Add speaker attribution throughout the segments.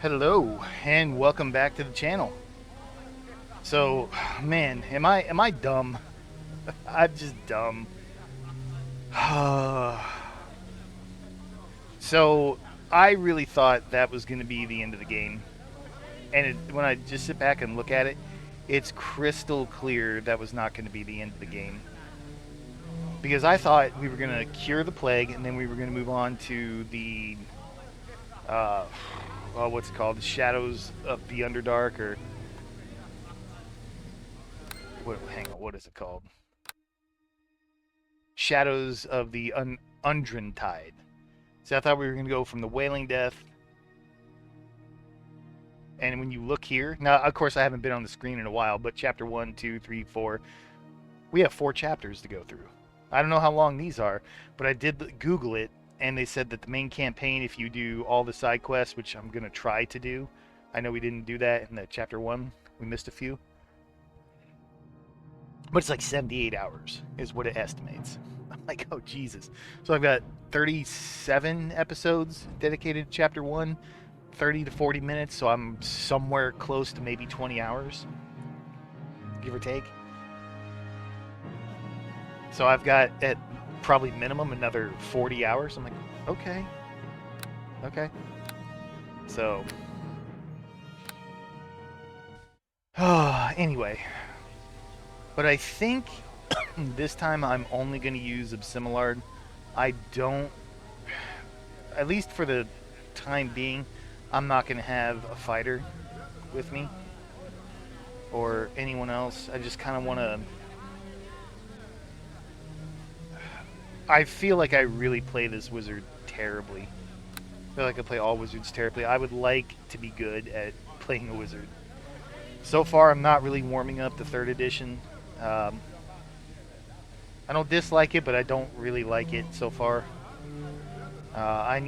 Speaker 1: Hello and welcome back to the channel. So, man, am I dumb? I'm just dumb. So, I really thought that was going to be the end of the game. And when I just sit back and look at it, it's crystal clear that was not going to be the end of the game. Because I thought we were going to cure the plague and then we were going to move on to the uh what's it called? The Shadows of the Underdark, or hang on, what is it called? Shadows of the Undren Tide. So I thought we were going to go from the Wailing Death. And when you look here, now, of course, I haven't been on the screen in a while, but chapter 1, 2, 3, 4, we have 4 chapters to go through. I don't know how long these are, but I did Google it, and they said that the main campaign, if you do all the side quests, which I'm going to try to do, I know we didn't do that in the chapter 1, we missed a few, but it's like 78 hours is what it estimates. I'm like, oh, Jesus. So I've got 37 episodes dedicated to chapter 1, 30 to 40 minutes, so I'm somewhere close to maybe 20 hours, give or take. So I've got, at probably minimum, another 40 hours. I'm like, okay. Okay. So, anyway. But I think this time I'm only going to use Absimilard. I don't, at least for the time being, I'm not going to have a fighter with me or anyone else. I just kind of want to, I feel like I really play this wizard terribly. I feel like I play all wizards terribly. I would like to be good at playing a wizard. So far, I'm not really warming up the 3rd edition. I don't dislike it, but I don't really like it so far. I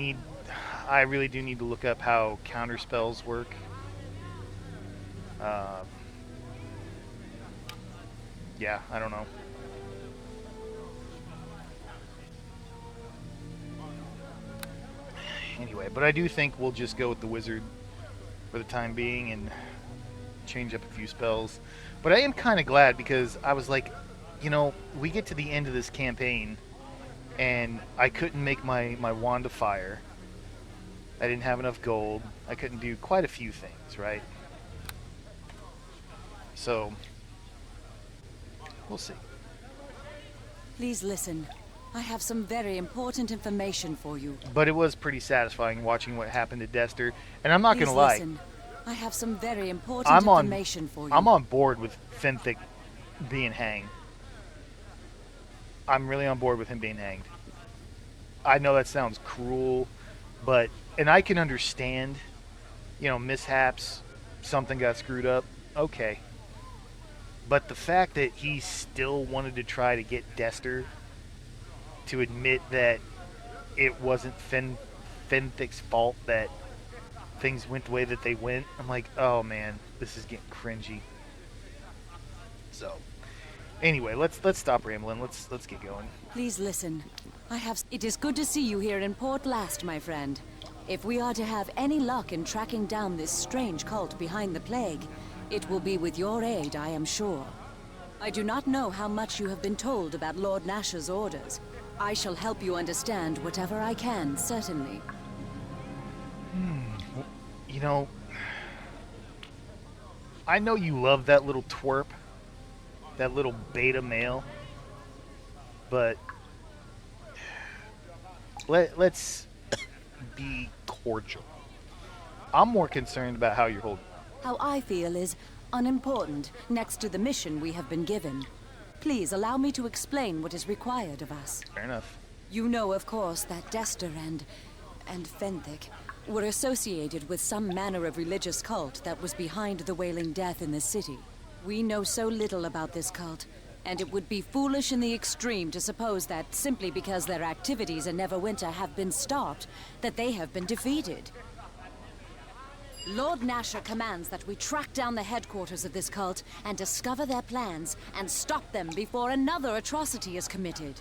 Speaker 1: really do need to look up how counter spells work. Yeah, I don't know. Anyway, but I do think we'll just go with the wizard for the time being and change up a few spells. But I am kind of glad, because I was like, you know, we get to the end of this campaign and I couldn't make my wand of fire. I didn't have enough gold. I couldn't do quite a few things, right? So, we'll see.
Speaker 2: Please listen. I have some very important information for you.
Speaker 1: But it was pretty satisfying watching what happened to Dester. And I'm not going to
Speaker 2: Please
Speaker 1: lie.
Speaker 2: listen. I have some very important information for you.
Speaker 1: I'm on board with Fenthic being hanged. I'm really on board with him being hanged. I know that sounds cruel, but, and I can understand, you know, mishaps, something got screwed up, okay. But the fact that he still wanted to try to get Dester to admit that it wasn't Fenthic's fault that things went the way that they went, I'm like, oh man, this is getting cringy. So, anyway, let's stop rambling. Let's get going.
Speaker 2: Please listen. It is good to see you here in Port Last, my friend. If we are to have any luck in tracking down this strange cult behind the plague, it will be with your aid, I am sure. I do not know how much you have been told about Lord Nash's orders. I shall help you understand whatever I can, certainly.
Speaker 1: You know, I know you love that little twerp, that little beta male, but let's be cordial. I'm more concerned about how you're holding.
Speaker 2: How I feel is unimportant next to the mission we have been given. Please allow me to explain what is required of us.
Speaker 1: Fair enough.
Speaker 2: You know, of course, that Dester and Fenthic were associated with some manner of religious cult that was behind the Wailing Death in the city. We know so little about this cult, and it would be foolish in the extreme to suppose that simply because their activities in Neverwinter have been stopped, that they have been defeated. Lord Nasher commands that we track down the headquarters of this cult and discover their plans and stop them before another atrocity is committed.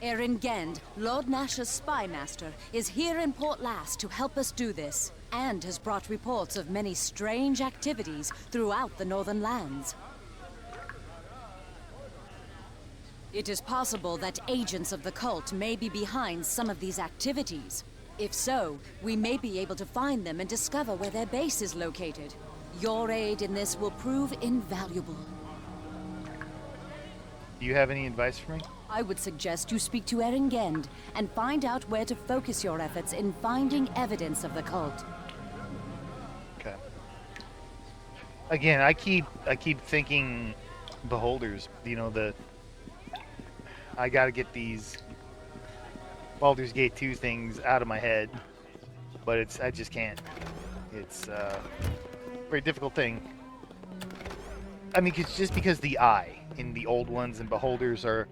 Speaker 2: Erin Gend, Lord Nash's spy master, is here in Port Last to help us do this, and has brought reports of many strange activities throughout the Northern Lands. It is possible that agents of the cult may be behind some of these activities. If so, we may be able to find them and discover where their base is located. Your aid in this will prove invaluable.
Speaker 1: Do you have any advice for me?
Speaker 2: I would suggest you speak to Erin Gend and find out where to focus your efforts in finding evidence of the cult.
Speaker 1: Okay. Again, I keep thinking beholders. You know, I gotta get these Baldur's Gate 2 things out of my head, but I just can't. It's a very difficult thing. I mean, it's just because the eye in the old ones and beholders are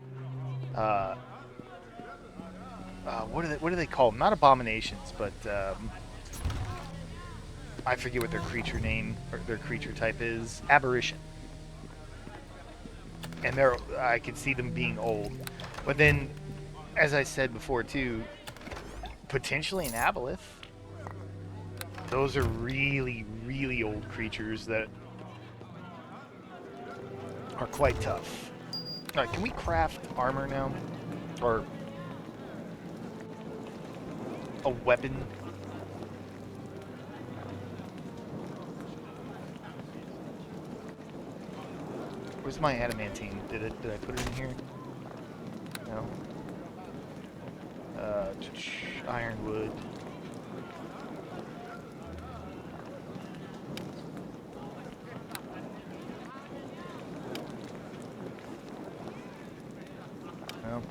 Speaker 1: what do they call them? Not abominations, but I forget what their creature name or their creature type is. Aberration. And I can see them being old. But then, as I said before too, potentially an aboleth. Those are really, really old creatures that are quite tough. Alright, can we craft armor now? Or a weapon? Where's my adamantine? Did I put it in here? No. Ironwood. No.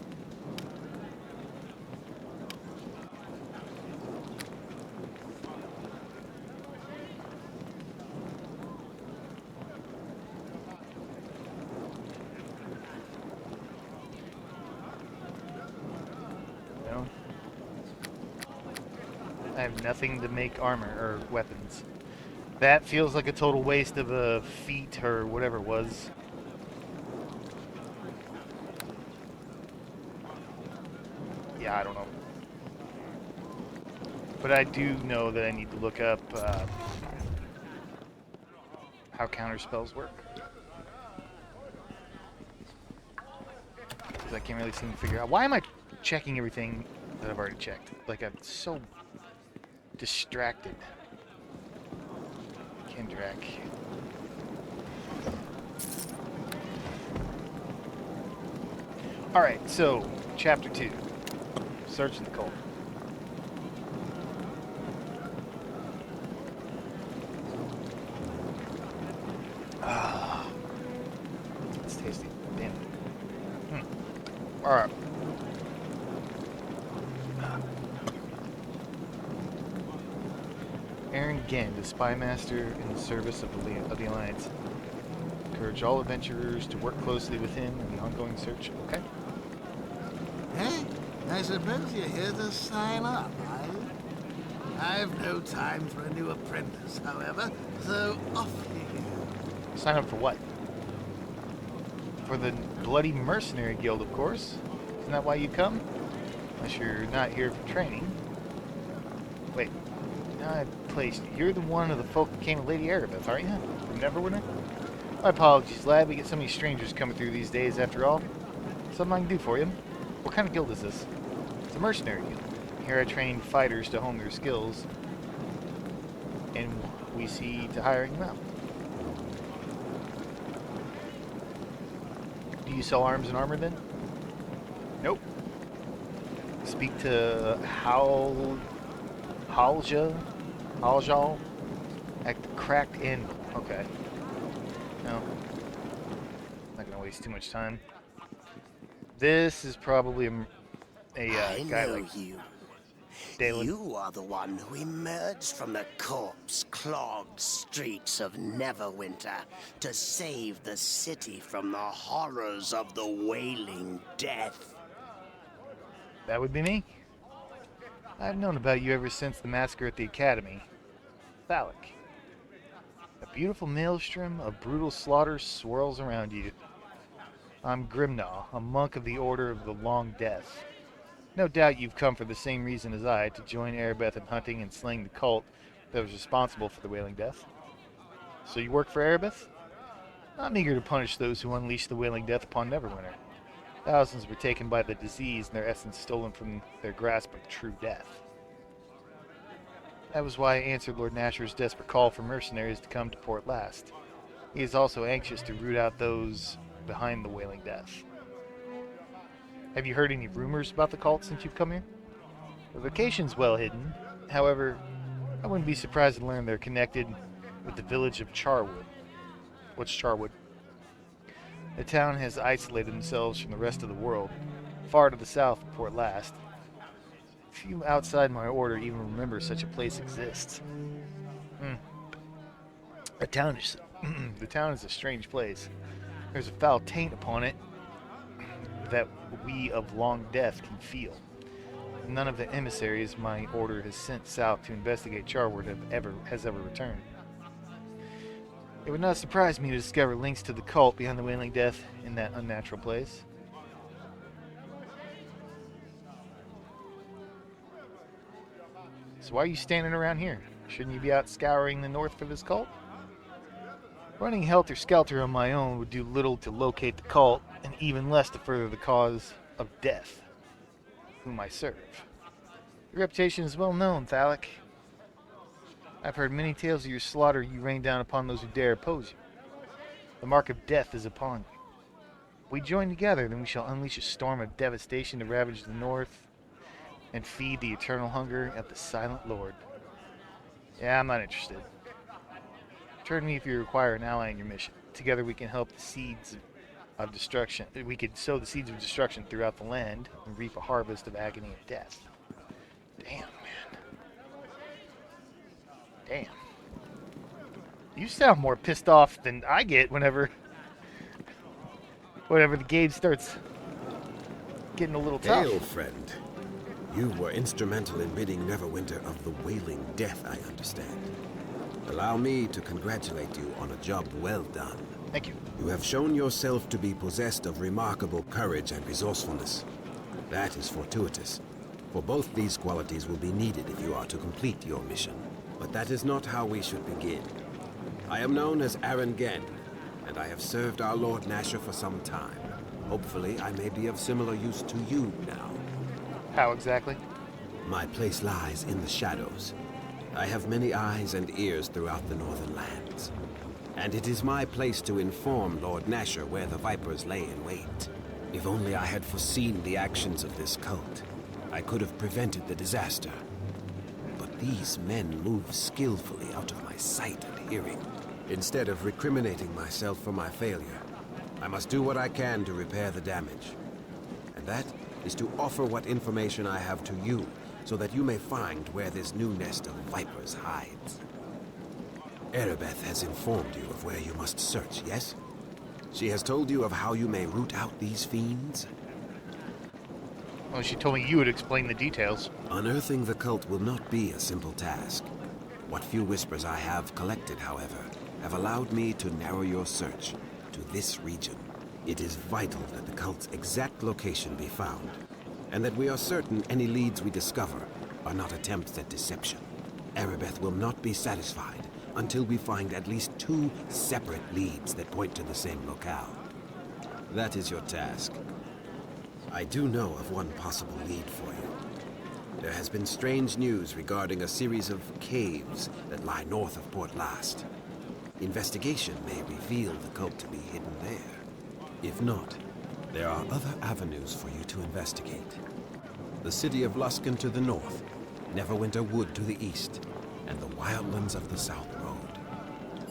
Speaker 1: No. I have nothing to make armor or weapons. That feels like a total waste of a feat or whatever it was. Yeah, I don't know. But I do know that I need to look up how counter spells work. Because I can't really seem to figure out. Why am I checking everything that I've already checked? Like, I'm so distracted. Kendrak. Alright, so, Chapter 2. Searching the cult. Ah, it's tasty. Damn it. Alright. Erin Gend, the spy master in the service of the Alliance. Encourage all adventurers to work closely with him in the ongoing search. Okay.
Speaker 3: Hey, I suppose you're here to sign up, are you? I've no time for a new apprentice, however, so off you go.
Speaker 1: Sign up for what? For the Bloody Mercenary Guild, of course. Isn't that why you come? Unless you're not here for training. Wait. Now I've placed you. You're the one of the folk that came with Lady Erebeth, aren't you? From Neverwinter? My apologies, lad. We get so many strangers coming through these days, after all. Something I can do for you. What kind of guild is this? It's a mercenary guild. Here I train fighters to hone their skills, and we see to hiring them out. Do you sell arms and armor then? Nope. Speak to Haljal at the Cracked Anvil. Okay. No. Not gonna waste too much time. This is probably a
Speaker 4: I
Speaker 1: guy
Speaker 4: know
Speaker 1: like
Speaker 4: you.
Speaker 1: Dalen.
Speaker 4: You are the one who emerged from the corpse-clogged streets of Neverwinter to save the city from the horrors of the Wailing Death.
Speaker 1: That would be me. I've known about you ever since the massacre at the Academy. Phallic. A beautiful maelstrom of brutal slaughter swirls around you. I'm Grimnaw, a monk of the Order of the Long Death. No doubt you've come for the same reason as I, to join Erebeth in hunting and slaying the cult that was responsible for the Wailing Death. So you work for Erebeth? I'm eager to punish those who unleashed the Wailing Death upon Neverwinter. Thousands were taken by the disease and their essence stolen from their grasp of true death. That was why I answered Lord Nasher's desperate call for mercenaries to come to Port Last. He is also anxious to root out those behind the Wailing Death. Have you heard any rumors about the cult since you've come here? The location's well hidden. However, I wouldn't be surprised to learn they're connected with the village of Charwood. What's Charwood? The town has isolated themselves from the rest of the world, far to the south of Port Last. Few outside my order even remember such a place exists. The town is a strange place. There's a foul taint upon it that we of Long Death can feel. None of the emissaries my order has sent south to investigate Charwood has ever returned. It would not surprise me to discover links to the cult behind the Wailing Death in that unnatural place. So why are you standing around here? Shouldn't you be out scouring the north for this cult? Running helter-skelter on my own would do little to locate the cult, and even less to further the cause of death, whom I serve. Your reputation is well known, Thalic. I've heard many tales of your slaughter you rain down upon those who dare oppose you. The mark of death is upon you. If we join together, then we shall unleash a storm of devastation to ravage the north and feed the eternal hunger at the Silent Lord. Yeah, I'm not interested. Turn to me if you require an ally in your mission. Together we can help the seeds of destruction. We could sow the seeds of destruction throughout the land and reap a harvest of agony and death. Damn, man. Damn. You sound more pissed off than I get whenever the game starts getting a little tough.
Speaker 5: Hail, friend. You were instrumental in ridding Neverwinter of the Wailing Death, I understand. Allow me to congratulate you on a job well done.
Speaker 1: Thank you.
Speaker 5: You have shown yourself to be possessed of remarkable courage and resourcefulness. That is fortuitous, for both these qualities will be needed if you are to complete your mission. But that is not how we should begin. I am known as Aaron Genn, and I have served our Lord Nasher for some time. Hopefully, I may be of similar use to you now.
Speaker 1: How exactly?
Speaker 5: My place lies in the shadows. I have many eyes and ears throughout the northern lands. And it is my place to inform Lord Nasher where the Vipers lay in wait. If only I had foreseen the actions of this cult, I could have prevented the disaster. But these men move skillfully out of my sight and hearing. Instead of recriminating myself for my failure, I must do what I can to repair the damage. And that is to offer what information I have to you, so that you may find where this new nest of Vipers hides. Erebeth has informed you of where you must search, yes? She has told you of how you may root out these fiends?
Speaker 1: Well, she told me you would explain the details.
Speaker 5: Unearthing the cult will not be a simple task. What few whispers I have collected, however, have allowed me to narrow your search to this region. It is vital that the cult's exact location be found, and that we are certain any leads we discover are not attempts at deception. Erebeth will not be satisfied until we find at least 2 separate leads that point to the same locale. That is your task. I do know of one possible lead for you. There has been strange news regarding a series of caves that lie north of Port Last. Investigation may reveal the cult to be hidden there. If not, there are other avenues for you to investigate. The city of Luskan to the north, Neverwinter Wood to the east, and the wildlands of the South Road.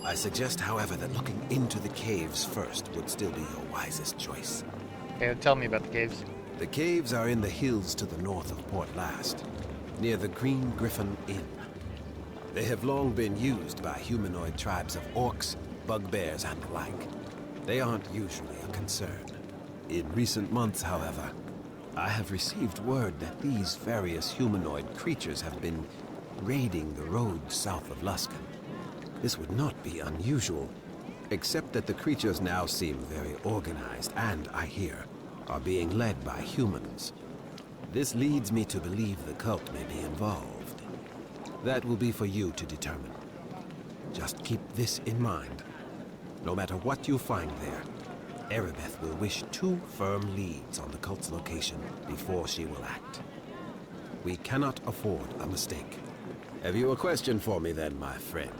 Speaker 5: I suggest, however, that looking into the caves first would still be your wisest choice.
Speaker 1: Okay, tell me about the caves.
Speaker 5: The caves are in the hills to the north of Port Last, near the Green Griffin Inn. They have long been used by humanoid tribes of orcs, bugbears, and the like. They aren't usually a concern. In recent months, however, I have received word that these various humanoid creatures have been raiding the roads south of Luskan. This would not be unusual, Except that the creatures now seem very organized and, I hear, are being led by humans. This leads me to believe the cult may be involved. That will be for you to determine. Just keep this in mind. No matter what you find there, Erebeth will wish 2 firm leads on the cult's location before she will act. We cannot afford a mistake. Have you a question for me then, my friend?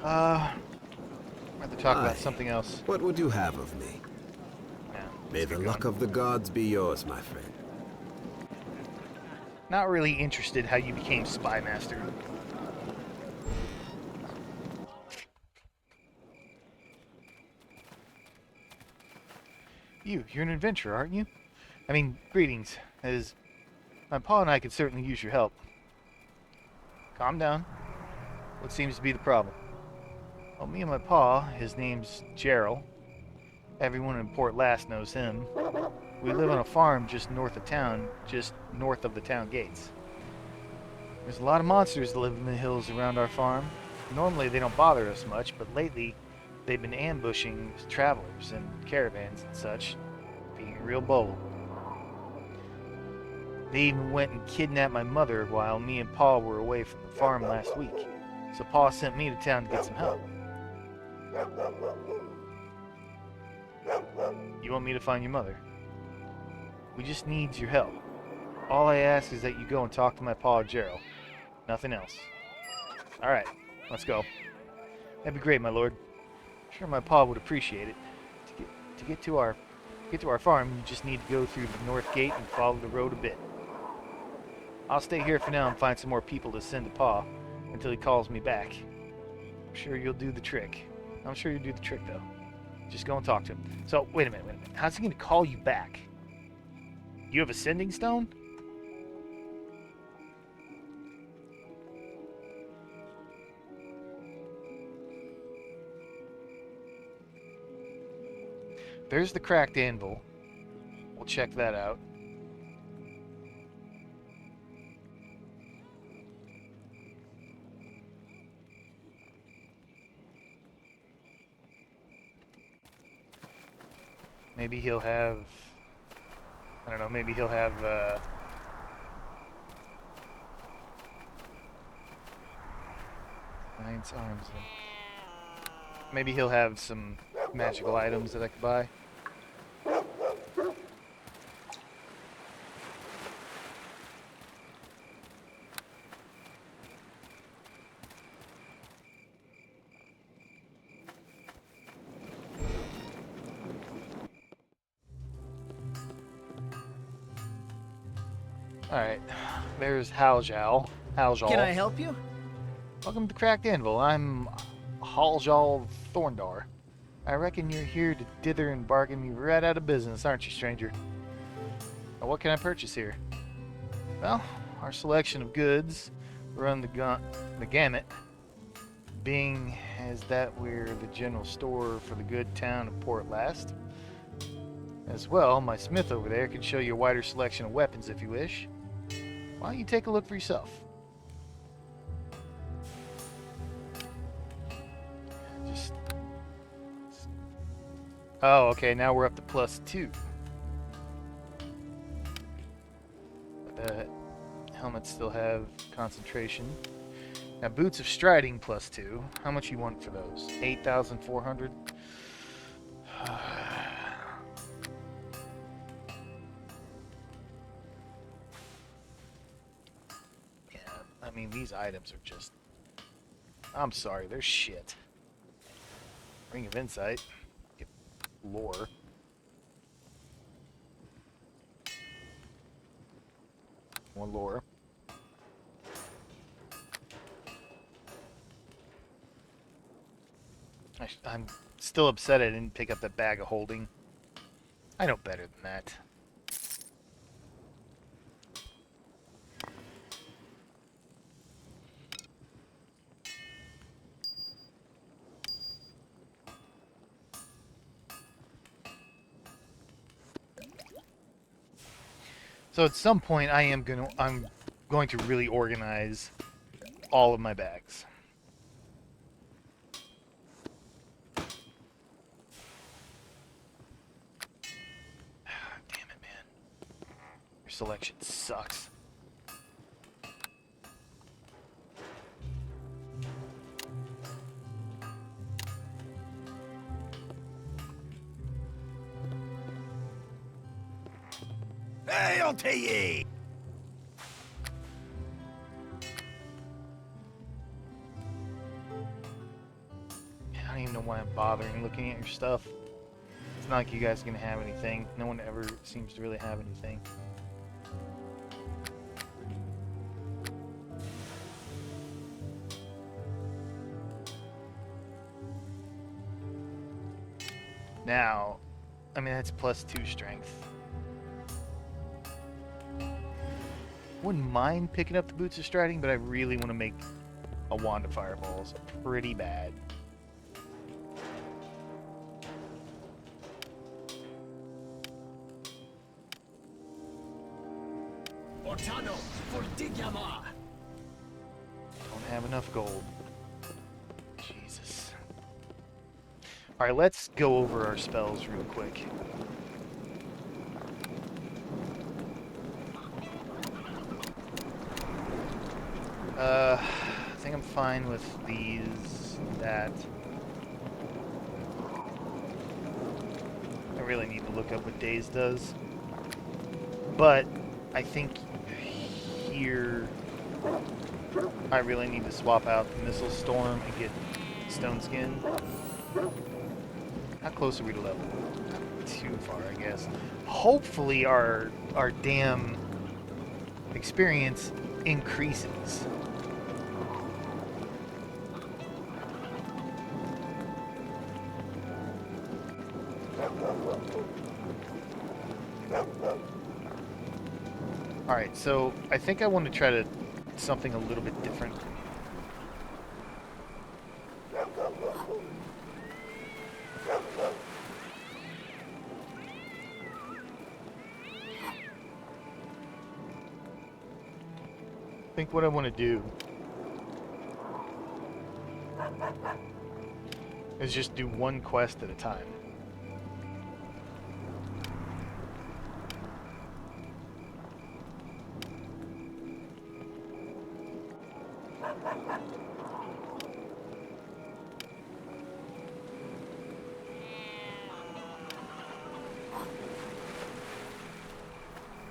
Speaker 1: I'd rather talk about something else.
Speaker 5: What would you have of me?
Speaker 1: Yeah,
Speaker 5: May
Speaker 1: let's
Speaker 5: the
Speaker 1: get
Speaker 5: luck
Speaker 1: going.
Speaker 5: of the gods be yours, my friend.
Speaker 1: Not really interested how you became Spy Master. You're an adventurer, aren't you? I mean, greetings. As my pa and I could certainly use your help. Calm down. What seems to be the problem? Well, me and my pa, his name's Gerald. Everyone in Port Last knows him. We live on a farm just north of town, just north of the town gates. There's a lot of monsters that live in the hills around our farm. Normally they don't bother us much, but lately they've been ambushing travelers and caravans and such, being real bold. They even went and kidnapped my mother while me and Pa were away from the farm last week. So Pa sent me to town to get some help. You want me to find your mother? We just need your help. All I ask is that you go and talk to my pa, Gerald. Nothing else. Alright, let's go. That'd be great, my lord. I'm sure my pa would appreciate it. To get to our farm, you just need to go through the north gate and follow the road a bit. I'll stay here for now and find some more people to send to Pa until he calls me back. I'm sure you'll do the trick. I'm sure you'll do the trick, though. Just go and talk to him. So, wait a minute. How's he going to call you back? You have a sending stone? There's the cracked anvil. We'll check that out. Maybe he'll have... I don't know, maybe he'll have... Giant's arms. Maybe he'll have some magical items that I could buy. Alright, there's Haljal.
Speaker 6: Can I help you?
Speaker 1: Welcome to Cracked Anvil. I'm Haljal Thorndar. I reckon you're here to dither and bargain me right out of business, aren't you, stranger? Now, what can I purchase here? Well, our selection of goods run the gamut, being as that we're the general store for the good town of Port Last. As well, my smith over there can show you a wider selection of weapons if you wish. Why don't you take a look for yourself? Oh, okay, now we're up to +2. The helmets still have concentration. Now, boots of striding +2. How much you want for those? 8,400? Yeah, I mean, these items are just... I'm sorry, they're shit. Ring of Insight. Get lore. More lore. I'm still upset I didn't pick up that bag of holding. I know better than that. So at some point I'm going to really organize all of my bags. selection sucks.
Speaker 4: Hail to ye!
Speaker 1: I don't even know why I'm bothering looking at your stuff. It's not like you guys are gonna have anything. No one ever seems to really have anything. Now, I mean, that's +2 strength. Wouldn't mind picking up the Boots of Striding, but I really want to make a Wand of Fireballs pretty bad. Don't have enough gold. Jesus. Alright, let's go over our spells real quick. I think I'm fine with these, that. I really need to look up what Daze does. But I think here I really need to swap out the Missile Storm and get Stone Skin. How close are we to level? Not too far, I guess. Hopefully our damn experience increases. Alright, so I think I want to try to something a little bit different. I think what I want to do is just do one quest at a time.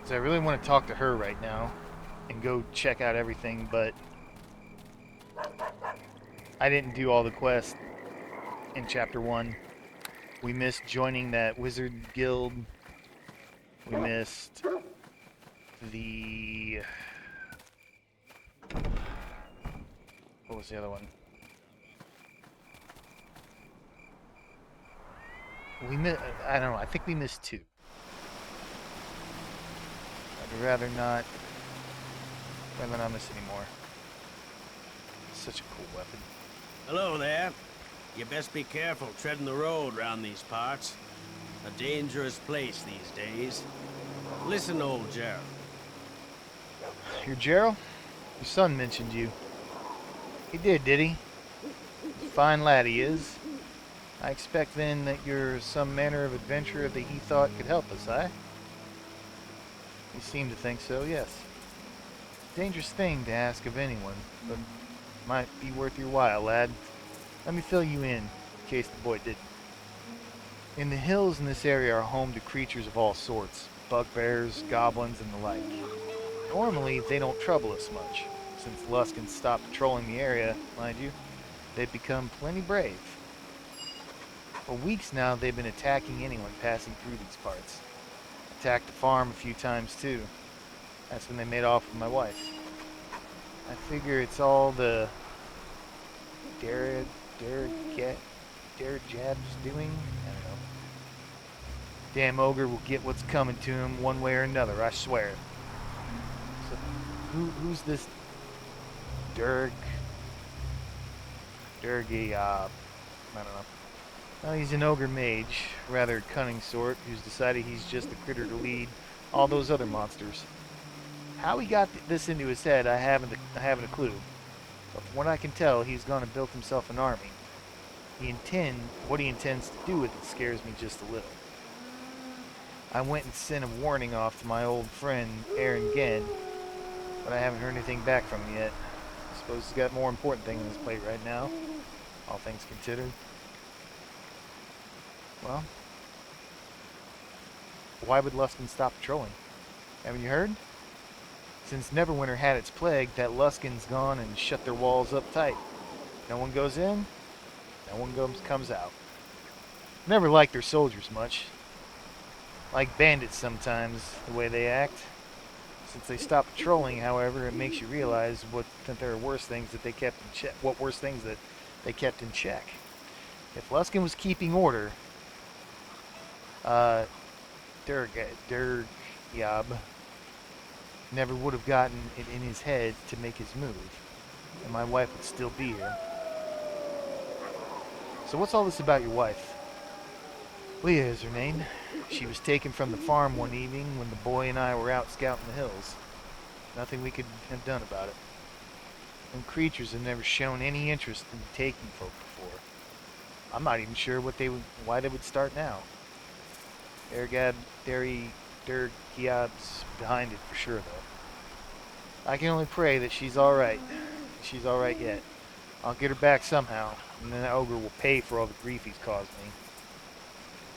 Speaker 1: So I really want to talk to her right now and go check out everything, but I didn't do all the quests in Chapter 1. We missed joining that wizard guild. We missed the... What was the other one? I don't know, I think we missed 2. I'd rather not miss any more. Such a cool weapon.
Speaker 6: Hello there. You best be careful treading the road round these parts. A dangerous place these days. Listen, old Gerald.
Speaker 1: You're Gerald? Your son mentioned you. He did he? Fine lad he is. I expect then that you're some manner of adventurer that he thought could help us, eh? You seem to think so, yes. Dangerous thing to ask of anyone, but might be worth your while, lad. Let me fill you in case the boy didn't. In the hills in this area are home to creatures of all sorts, bugbears, goblins, and the like. Normally, they don't trouble us much. Since Luskins stopped patrolling the area, mind you, they've become plenty brave. For weeks now, they've been attacking anyone passing through these parts. Attacked the farm a few times, too. That's when they made off with my wife. I figure it's all the Darajab's doing. I don't know. Damn ogre will get what's coming to him one way or another, I swear. So, who's this Durg? Durgy, I don't know. Well, he's an ogre mage, rather cunning sort, who's decided he's just the critter to lead all those other monsters. How he got this into his head, I haven't a clue. But from what I can tell, he's gone and built himself an army. What he intends to do with it scares me just a little. I went and sent a warning off to my old friend Aaron Genn, but I haven't heard anything back from him yet. I suppose he's got more important things on his plate right now, all things considered. Well, why would Luskin stop patrolling? Haven't you heard? Since Neverwinter had its plague, that Luskin's gone and shut their walls up tight. No one goes in, no one comes out. Never liked their soldiers much. Like bandits sometimes, the way they act. Since they stopped patrolling, however, it makes you realize that there are worse things that they kept in check. What worse things that they kept in check? If Luskin was keeping order, Durgyab never would have gotten it in his head to make his move, and my wife would still be here. So what's all this about your wife? Leah is her name. She was taken from the farm one evening when the boy and I were out scouting the hills. Nothing we could have done about it. Them creatures have never shown any interest in taking folk before. I'm not even sure why they would start now. Durgyab's behind it for sure, though. I can only pray that she's alright. She's alright yet. I'll get her back somehow, and then that ogre will pay for all the grief he's caused me.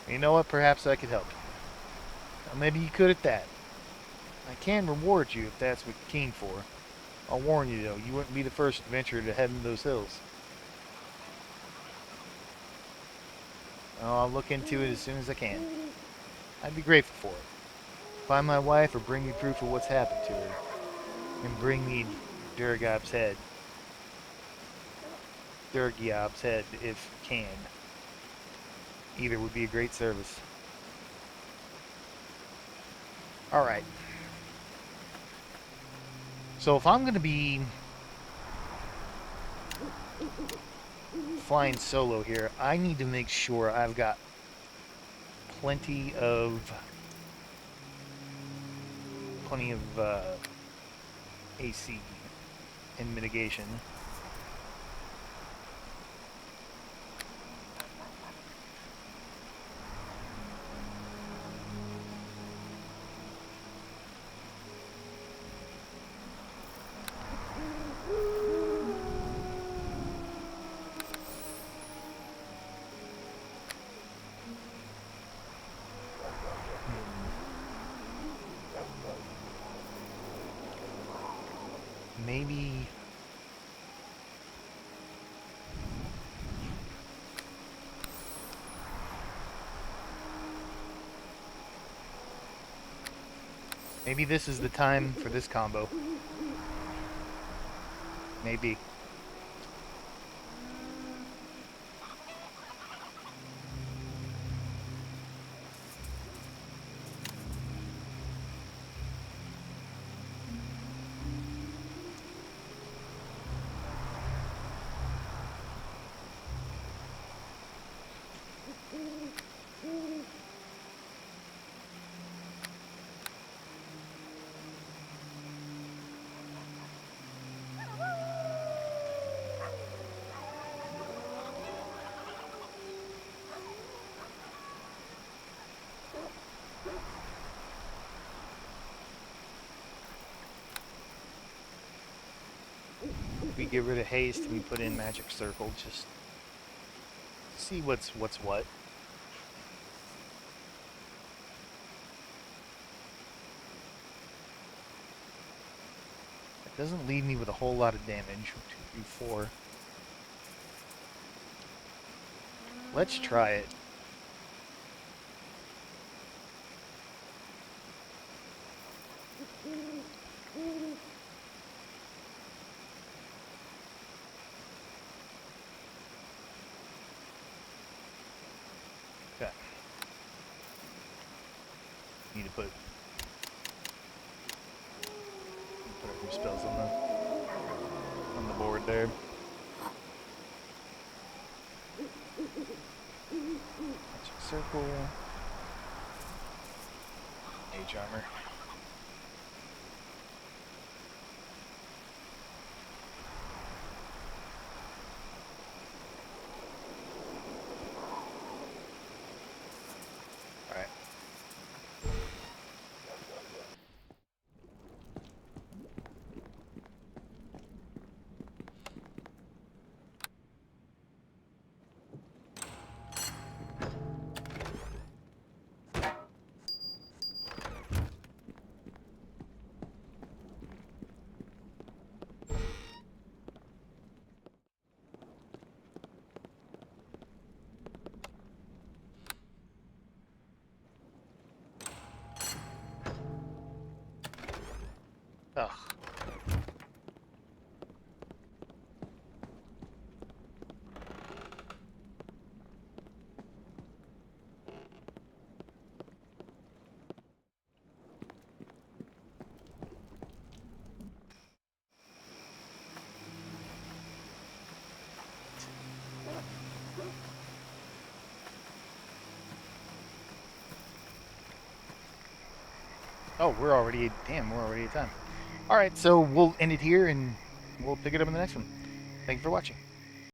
Speaker 1: And you know what? Perhaps I could help you. Well, maybe you could at that. I can reward you if that's what you're keen for. I'll warn you, though, you wouldn't be the first adventurer to head into those hills. Oh, I'll look into it as soon as I can. I'd be grateful for it. Find my wife or bring me proof of what's happened to her. And bring me Durgyab's head. Durgyab's head, if you can. Either would be a great service. Alright. So if I'm going to be flying solo here, I need to make sure I've got plenty of AC and mitigation. Maybe this is the time for this combo. Maybe. We get rid of haste and we put in magic circle, just see what's what. It doesn't leave me with a whole lot of damage. 2, 3, 4. Let's try it. Okay. Need to put a few spells on the board there. Magic circle. Mage armor. Alright. Ugh. Oh, we're already at time. All right, so we'll end it here and we'll pick it up in the next one. Thank you for watching.